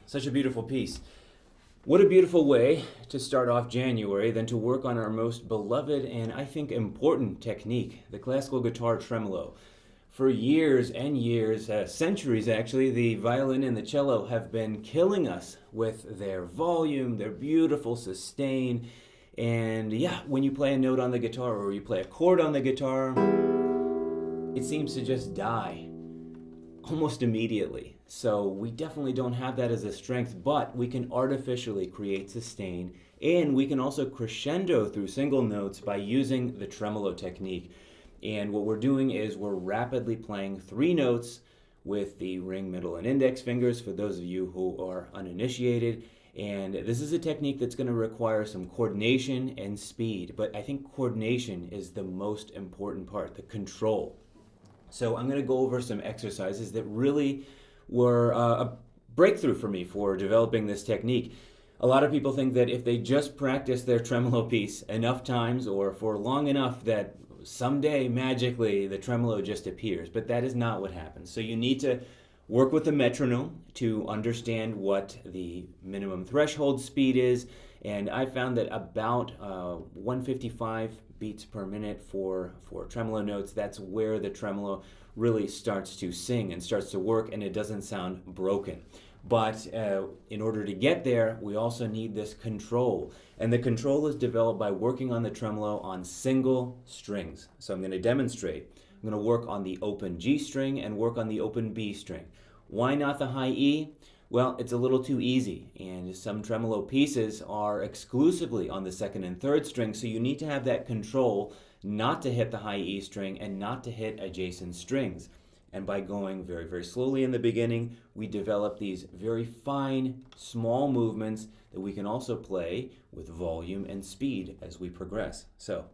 Such a beautiful piece. What a beautiful way to start off January than to work on our most beloved and I think important technique, the classical guitar tremolo. For years and years, centuries actually, the violin and the cello have been killing us with their volume, their beautiful sustain, and yeah, when you play a note on the guitar or you play a chord on the guitar, it seems to just die almost immediately. So we definitely don't have that as a strength, but we can artificially create sustain, and we can also crescendo through single notes by using the tremolo technique. And what we're doing is we're rapidly playing 3 notes with the ring, middle, and index fingers for those of you who are uninitiated. And this is a technique that's going to require some coordination and speed, but I think coordination is the most important part, the control. So I'm going to go over some exercises that really were a breakthrough for me for developing this technique. A lot of people think that if they just practice their tremolo piece enough times or for long enough that someday magically the tremolo just appears, but that is not what happens. So you need to work with the metronome to understand what the minimum threshold speed is, and I found that about 155 beats per minute for tremolo notes, that's where the tremolo really starts to sing and starts to work, and it doesn't sound broken. But in order to get there, we also need this control. And the control is developed by working on the tremolo on single strings. So I'm going to demonstrate. I'm going to work on the open G string and work on the open B string. Why not the high E? Well, it's a little too easy, and some tremolo pieces are exclusively on the second and third string, so you need to have that control not to hit the high E string and not to hit adjacent strings. And by going very, very slowly in the beginning, we develop these very fine, small movements that we can also play with volume and speed as we progress. So.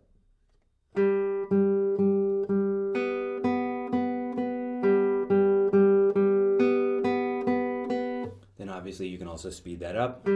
Then obviously you can also speed that up.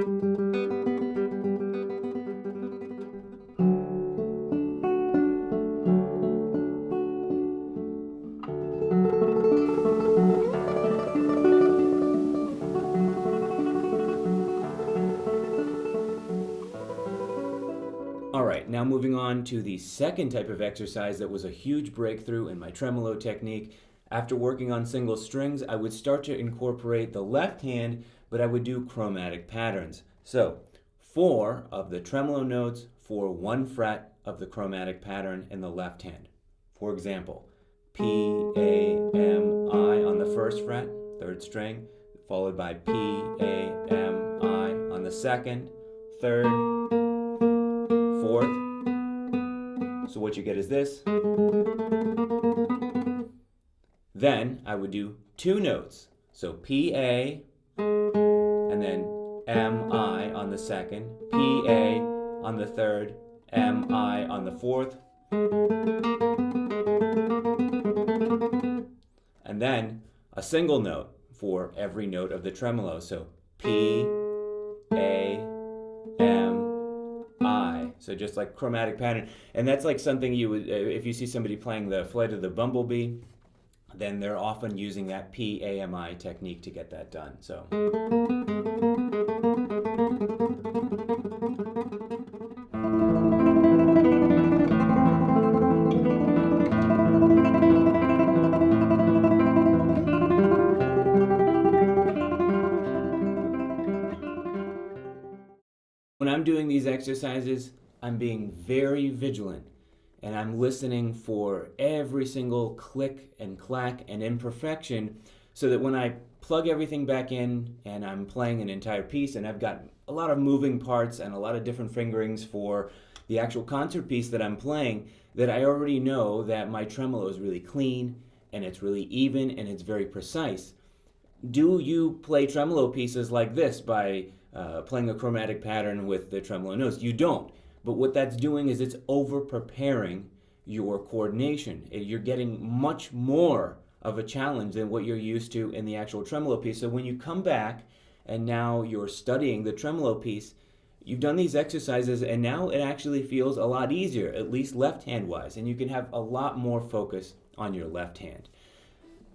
Alright, now moving on to the second type of exercise that was a huge breakthrough in my tremolo technique. After working on single strings, I would start to incorporate the left hand, but I would do chromatic patterns. So, 4 of the tremolo notes for 1 fret of the chromatic pattern in the left hand. For example, P, A, M, I on the first fret, 3rd string, followed by P, A, M, I on the 2nd, 3rd, 4th. So what you get is this. Then I would do 2 notes. So P, A, and then M, I on the 2nd, P, A on the 3rd, M, I on the 4th. And then a single note for every note of the tremolo. So P, A, M, I. So just like chromatic pattern. And that's like something you would, if you see somebody playing the Flight of the Bumblebee, then they're often using that P-A-M-I technique to get that done. So. When I'm doing these exercises, I'm being very vigilant, and I'm listening for every single click and clack and imperfection so that when I plug everything back in and I'm playing an entire piece and I've got a lot of moving parts and a lot of different fingerings for the actual concert piece that I'm playing, that I already know that my tremolo is really clean and it's really even and it's very precise. Do you play tremolo pieces like this by playing a chromatic pattern with the tremolo notes? You don't. But what that's doing is it's over-preparing your coordination. You're getting much more of a challenge than what you're used to in the actual tremolo piece. So when you come back and now you're studying the tremolo piece, you've done these exercises and now it actually feels a lot easier, at least left-hand wise, and you can have a lot more focus on your left hand.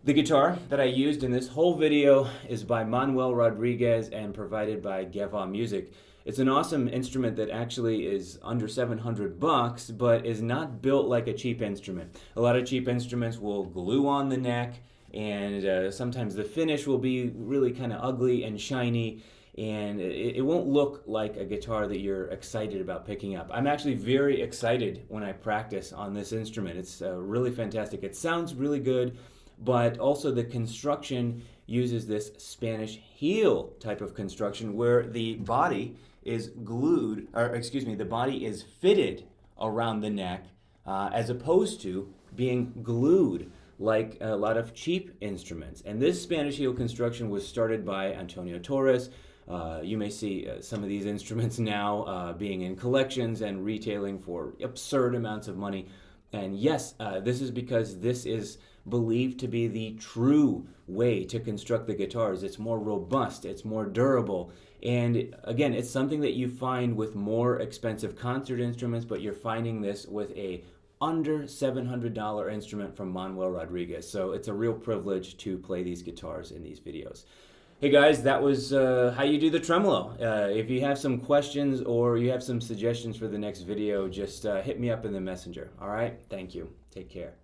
The guitar that I used in this whole video is by Manuel Rodriguez and provided by Geva Music. It's an awesome instrument that actually is under $700, but is not built like a cheap instrument. A lot of cheap instruments will glue on the neck, and sometimes the finish will be really kind of ugly and shiny, and it won't look like a guitar that you're excited about picking up. I'm actually very excited when I practice on this instrument. It's really fantastic. It sounds really good, but also the construction uses this Spanish heel type of construction where the body is glued, or excuse me, the body is fitted around the neck as opposed to being glued like a lot of cheap instruments. And this Spanish heel construction was started by Antonio Torres. You may see some of these instruments now being in collections and retailing for absurd amounts of money. And yes, this is because this is believed to be the true way to construct the guitars. It's more robust, it's more durable, and again, it's something that you find with more expensive concert instruments, but you're finding this with a under $700 instrument from Manuel Rodriguez. So it's a real privilege to play these guitars in these videos. Hey guys, that was how you do the tremolo. If you have some questions or you have some suggestions for the next video, just hit me up in the messenger. All right, thank you. Take care.